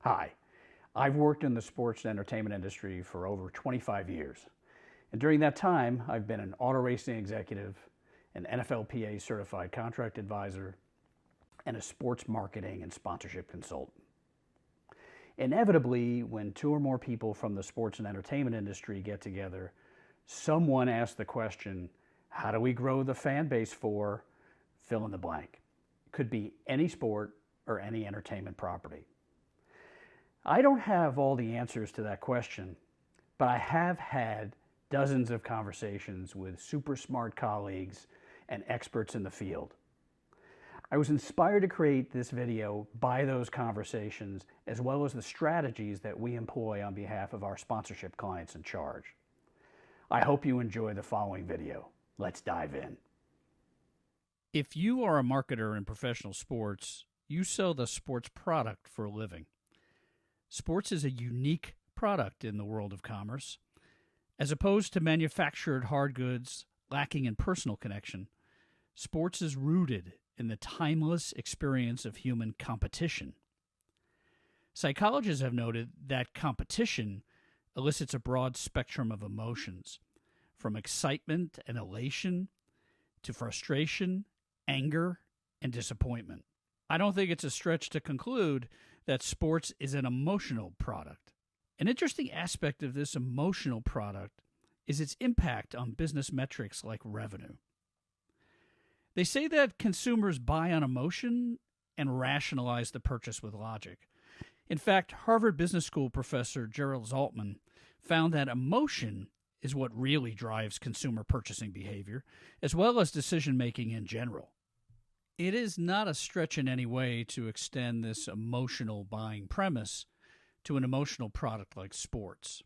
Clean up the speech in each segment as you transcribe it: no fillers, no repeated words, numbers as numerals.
Hi, I've worked in the sports and entertainment industry for over 25 years. And during that time, I've been an auto racing executive, an NFLPA certified contract advisor, and a sports marketing and sponsorship consultant. Inevitably, when two or more people from the sports and entertainment industry get together, someone asks the question, how do we grow the fan base for fill in the blank? It could be any sport or any entertainment property. I don't have all the answers to that question, but I have had dozens of conversations with super smart colleagues and experts in the field. I was inspired to create this video by those conversations, as well as the strategies that we employ on behalf of our sponsorship clients in charge. I hope you enjoy the following video. Let's dive in. If you are a marketer in professional sports, you sell the sports product for a living. Sports is a unique product in the world of commerce. As opposed to manufactured hard goods lacking in personal connection, sports is rooted in the timeless experience of human competition. Psychologists have noted that competition elicits a broad spectrum of emotions, from excitement and elation to frustration, anger, and disappointment. I don't think it's a stretch to conclude that sports is an emotional product. An interesting aspect of this emotional product is its impact on business metrics like revenue. They say that consumers buy on emotion and rationalize the purchase with logic. In fact, Harvard Business School professor Gerald Zaltman found that emotion is what really drives consumer purchasing behavior, as well as decision-making in general. It is not a stretch in any way to extend this emotional buying premise to an emotional product like sports.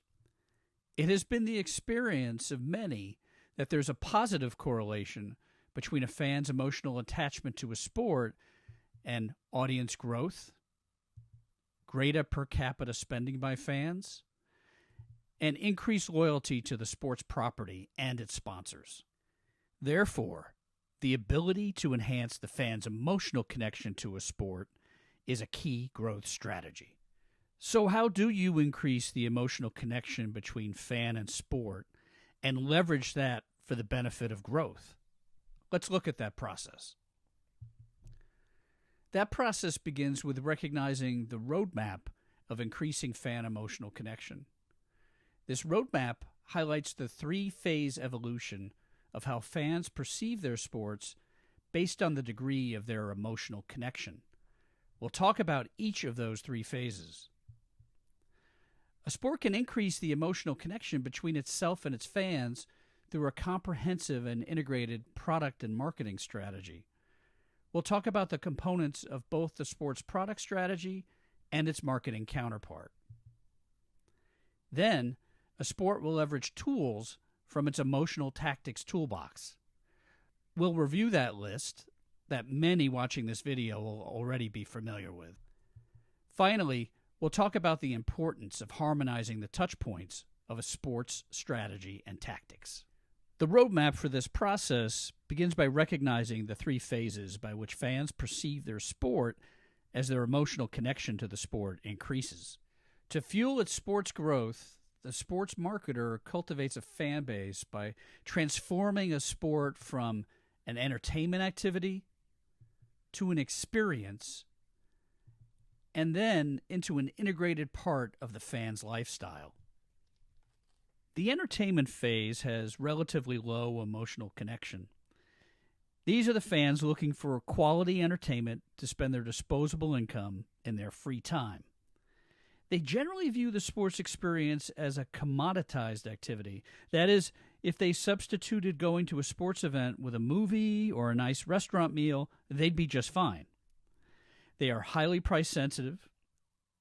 It has been the experience of many that there's a positive correlation between a fan's emotional attachment to a sport and audience growth, greater per capita spending by fans, and increased loyalty to the sports property and its sponsors. Therefore, the ability to enhance the fan's emotional connection to a sport is a key growth strategy. So how do you increase the emotional connection between fan and sport and leverage that for the benefit of growth? Let's look at that process. That process begins with recognizing the roadmap of increasing fan emotional connection. This roadmap highlights the three-phase evolution of how fans perceive their sports based on the degree of their emotional connection. We'll talk about each of those three phases. A sport can increase the emotional connection between itself and its fans through a comprehensive and integrated product and marketing strategy. We'll talk about the components of both the sports product strategy and its marketing counterpart. Then, a sport will leverage tools from its emotional tactics toolbox. We'll review that list that many watching this video will already be familiar with. Finally, we'll talk about the importance of harmonizing the touch points of a sports strategy and tactics. The roadmap for this process begins by recognizing the three phases by which fans perceive their sport as their emotional connection to the sport increases. To fuel its sports growth, the sports marketer cultivates a fan base by transforming a sport from an entertainment activity to an experience and then into an integrated part of the fan's lifestyle. The entertainment phase has relatively low emotional connection. These are the fans looking for quality entertainment to spend their disposable income in their free time. They generally view the sports experience as a commoditized activity. That is, if they substituted going to a sports event with a movie or a nice restaurant meal, they'd be just fine. They are highly price sensitive.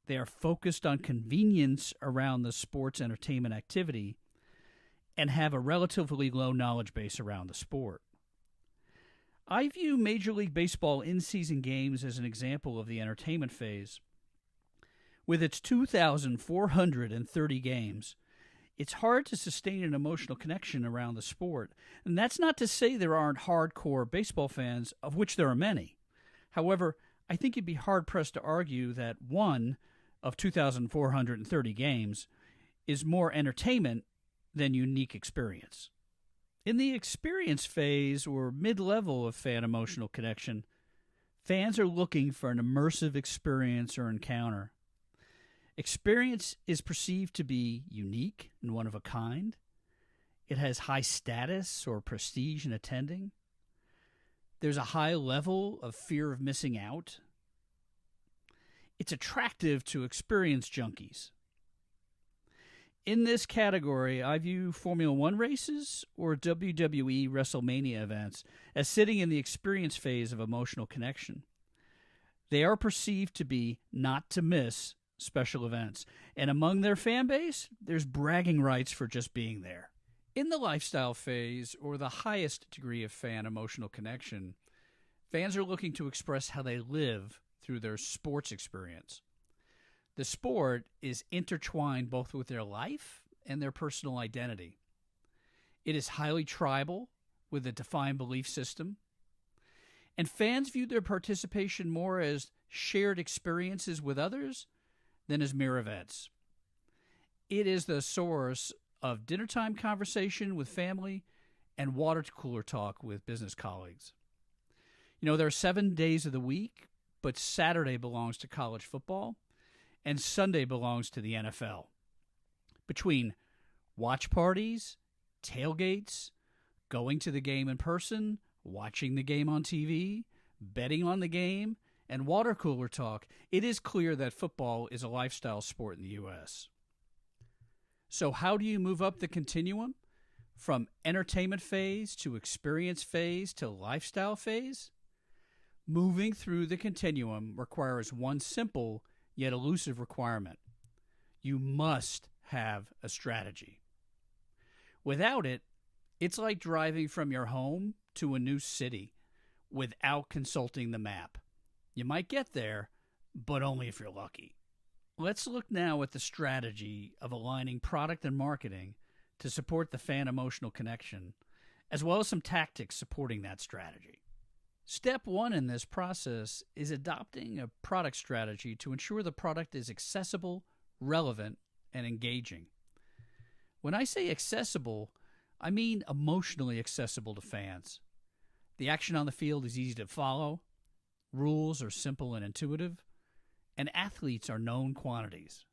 They are focused on convenience around the sports entertainment activity and have a relatively low knowledge base around the sport. I view Major League Baseball in-season games as an example of the entertainment phase. With its 2,430 games, it's hard to sustain an emotional connection around the sport. And that's not to say there aren't hardcore baseball fans, of which there are many. However, I think you'd be hard-pressed to argue that, one, of 2,430 games is more entertainment than unique experience. In the experience phase or mid-level of fan emotional connection, fans are looking for an immersive experience or encounter. Experience is perceived to be unique and one of a kind. It has high status or prestige in attending. There's a high level of fear of missing out. It's attractive to experience junkies. In this category, I view Formula One races or WWE WrestleMania events as sitting in the experience phase of emotional connection. They are perceived to be not to miss special events, and among their fan base, there's bragging rights for just being there. In the lifestyle phase, or the highest degree of fan emotional connection, fans are looking to express how they live through their sports experience. The sport is intertwined both with their life and their personal identity. It is highly tribal, with a defined belief system. And fans view their participation more as shared experiences with others than as mere events. It is the source of dinnertime conversation with family and water cooler talk with business colleagues. There are 7 days of the week, but Saturday belongs to college football and Sunday belongs to the NFL. Between watch parties, tailgates, going to the game in person, watching the game on TV, betting on the game, and water cooler talk, it is clear that football is a lifestyle sport in the U.S. So how do you move up the continuum from entertainment phase to experience phase to lifestyle phase? Moving through the continuum requires one simple yet elusive requirement. You must have a strategy. Without it, it's like driving from your home to a new city without consulting the map. You might get there, but only if you're lucky. Let's look now at the strategy of aligning product and marketing to support the fan emotional connection, as well as some tactics supporting that strategy. Step one in this process is adopting a product strategy to ensure the product is accessible, relevant, and engaging. When I say accessible, I mean emotionally accessible to fans. The action on the field is easy to follow, rules are simple and intuitive, and athletes are known quantities.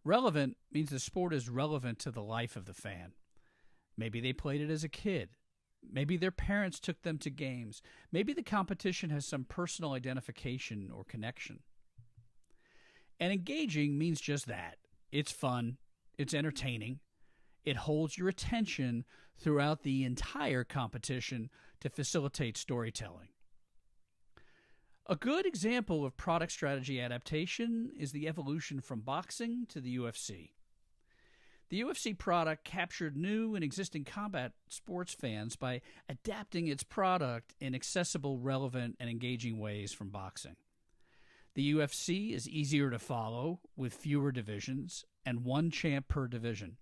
Relevant means the sport is relevant to the life of the fan. Maybe they played it as a kid. Maybe their parents took them to games. Maybe the competition has some personal identification or connection. And engaging means just that. It's fun. It's entertaining. It holds your attention throughout the entire competition to facilitate storytelling. A good example of product strategy adaptation is the evolution from boxing to the UFC. The UFC product captured new and existing combat sports fans by adapting its product in accessible, relevant, and engaging ways from boxing. The UFC is easier to follow with fewer divisions and one champ per division.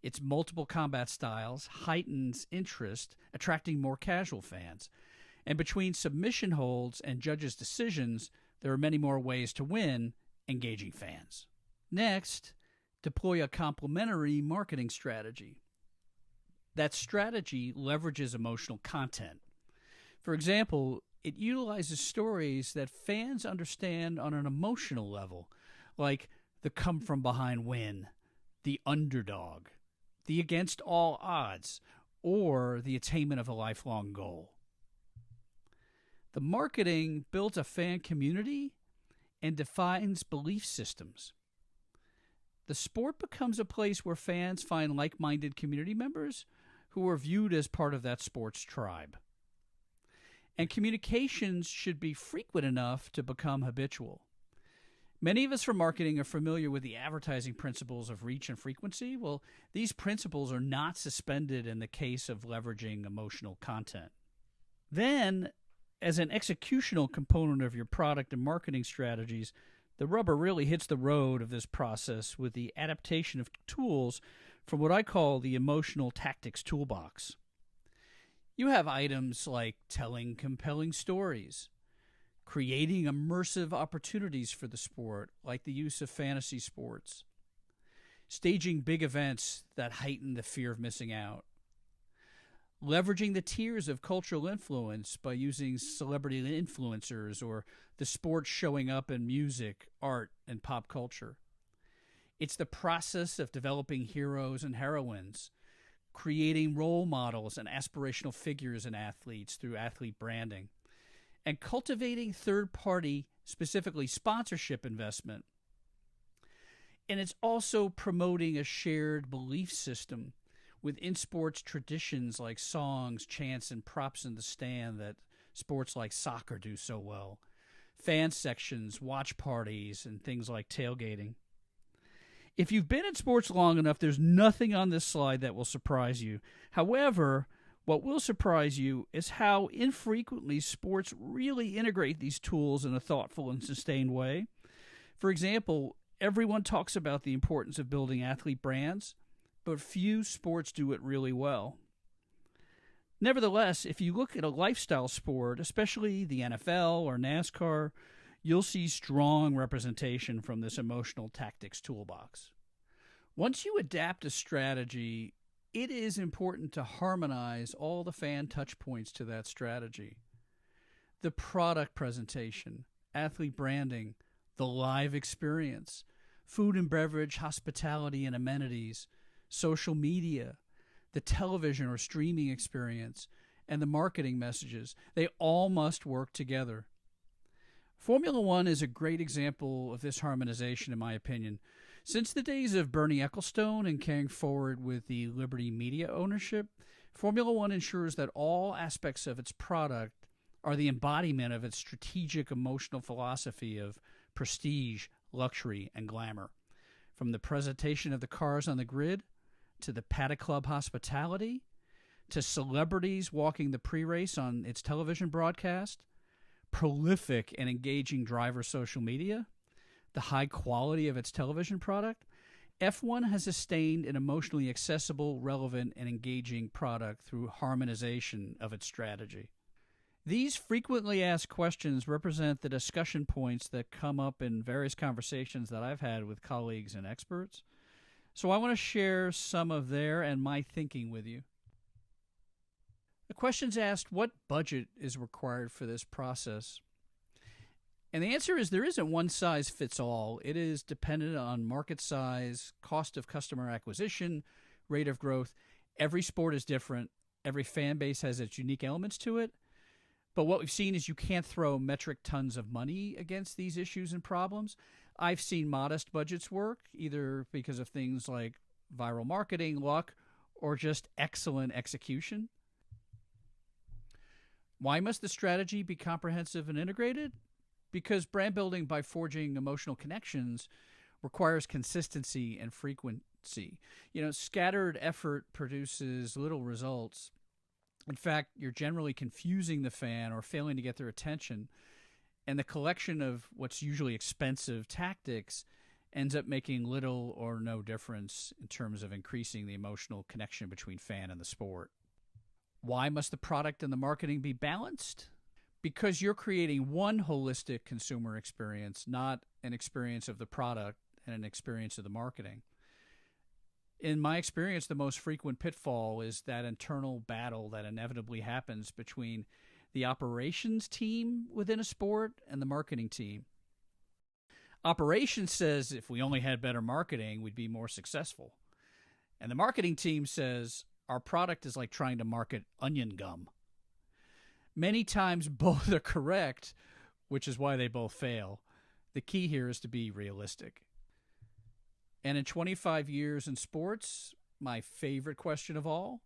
Its multiple combat styles heightens interest, attracting more casual fans. And between submission holds and judges' decisions, there are many more ways to win, engaging fans. Next, deploy a complementary marketing strategy. That strategy leverages emotional content. For example, it utilizes stories that fans understand on an emotional level, like the come-from-behind win, the underdog, the against all odds, or the attainment of a lifelong goal. The marketing builds a fan community and defines belief systems. The sport becomes a place where fans find like-minded community members who are viewed as part of that sport's tribe. And communications should be frequent enough to become habitual. Many of us from marketing are familiar with the advertising principles of reach and frequency. Well, these principles are not suspended in the case of leveraging emotional content. Then, as an executional component of your product and marketing strategies, the rubber really hits the road of this process with the adaptation of tools from what I call the emotional tactics toolbox. You have items like telling compelling stories, creating immersive opportunities for the sport, like the use of fantasy sports, staging big events that heighten the fear of missing out, leveraging the tiers of cultural influence by using celebrity influencers or the sports showing up in music, art, and pop culture. It's the process of developing heroes and heroines, creating role models and aspirational figures in athletes through athlete branding, and cultivating third-party, specifically sponsorship investment. And it's also promoting a shared belief system within sports traditions like songs, chants, and props in the stand that sports like soccer do so well, fan sections, watch parties, and things like tailgating. If you've been in sports long enough, there's nothing on this slide that will surprise you. However, what will surprise you is how infrequently sports really integrate these tools in a thoughtful and sustained way. For example, everyone talks about the importance of building athlete brands, but few sports do it really well. Nevertheless, if you look at a lifestyle sport, especially the NFL or NASCAR, you'll see strong representation from this emotional tactics toolbox. Once you adapt a strategy, it is important to harmonize all the fan touch points to that strategy. The product presentation, athlete branding, the live experience, food and beverage, hospitality and amenities, social media, the television or streaming experience, and the marketing messages. They all must work together. Formula One is a great example of this harmonization, in my opinion. Since the days of Bernie Ecclestone and carrying forward with the Liberty Media ownership, Formula One ensures that all aspects of its product are the embodiment of its strategic emotional philosophy of prestige, luxury, and glamour. From the presentation of the cars on the grid, to the Paddock Club hospitality, to celebrities walking the pre-race on its television broadcast, prolific and engaging driver social media, the high quality of its television product, F1 has sustained an emotionally accessible, relevant, and engaging product through harmonization of its strategy. These frequently asked questions represent the discussion points that come up in various conversations that I've had with colleagues and experts. So I want to share some of their and my thinking with you. The question's asked, what budget is required for this process? And the answer is there isn't one size fits all. It is dependent on market size, cost of customer acquisition, rate of growth. Every sport is different. Every fan base has its unique elements to it. But what we've seen is you can't throw metric tons of money against these issues and problems. I've seen modest budgets work, either because of things like viral marketing, luck, or just excellent execution. Why must the strategy be comprehensive and integrated? Because brand building by forging emotional connections requires consistency and frequency. Scattered effort produces little results. In fact, you're generally confusing the fan or failing to get their attention. And the collection of what's usually expensive tactics ends up making little or no difference in terms of increasing the emotional connection between fan and the sport. Why must the product and the marketing be balanced? Because you're creating one holistic consumer experience, not an experience of the product and an experience of the marketing. In my experience, the most frequent pitfall is that internal battle that inevitably happens between the operations team within a sport and the marketing team. Operations says if we only had better marketing, we'd be more successful. And the marketing team says our product is like trying to market onion gum. Many times both are correct, which is why they both fail. The key here is to be realistic. And in 25 years in sports, my favorite question of all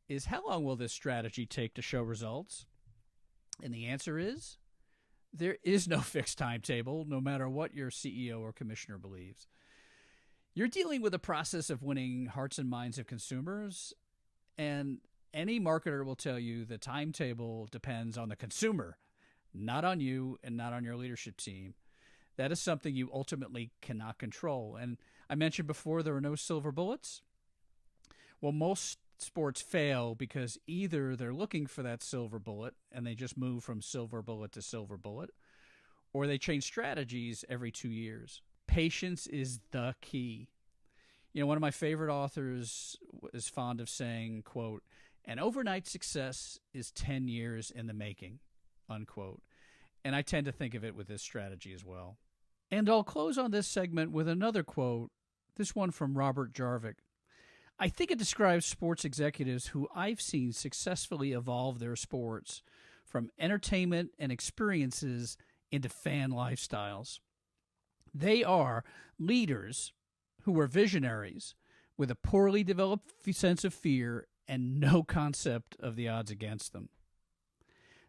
is how long will this strategy take to show results? And the answer is there is no fixed timetable, no matter what your CEO or commissioner believes. You're dealing with a process of winning hearts and minds of consumers, and any marketer will tell you the timetable depends on the consumer, not on you and not on your leadership team. That is something you ultimately cannot control. And I mentioned before there are no silver bullets. Well, most sports fail because either they're looking for that silver bullet and they just move from silver bullet to silver bullet, or they change strategies every 2 years. Patience is the key. One of my favorite authors is fond of saying, quote, "An overnight success is 10 years in the making," unquote. And I tend to think of it with this strategy as well. And I'll close on this segment with another quote, this one from Robert Jarvik. I think it describes sports executives who I've seen successfully evolve their sports from entertainment and experiences into fan lifestyles. They are leaders who are visionaries with a poorly developed sense of fear and no concept of the odds against them.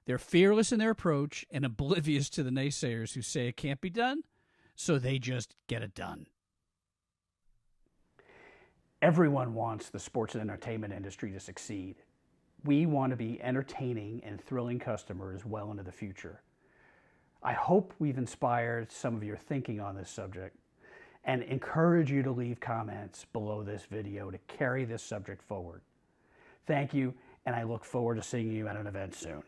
They're fearless in their approach and oblivious to the naysayers who say it can't be done, so they just get it done. Everyone wants the sports and entertainment industry to succeed. We want to be entertaining and thrilling customers well into the future. I hope we've inspired some of your thinking on this subject and encourage you to leave comments below this video to carry this subject forward. Thank you, and I look forward to seeing you at an event soon.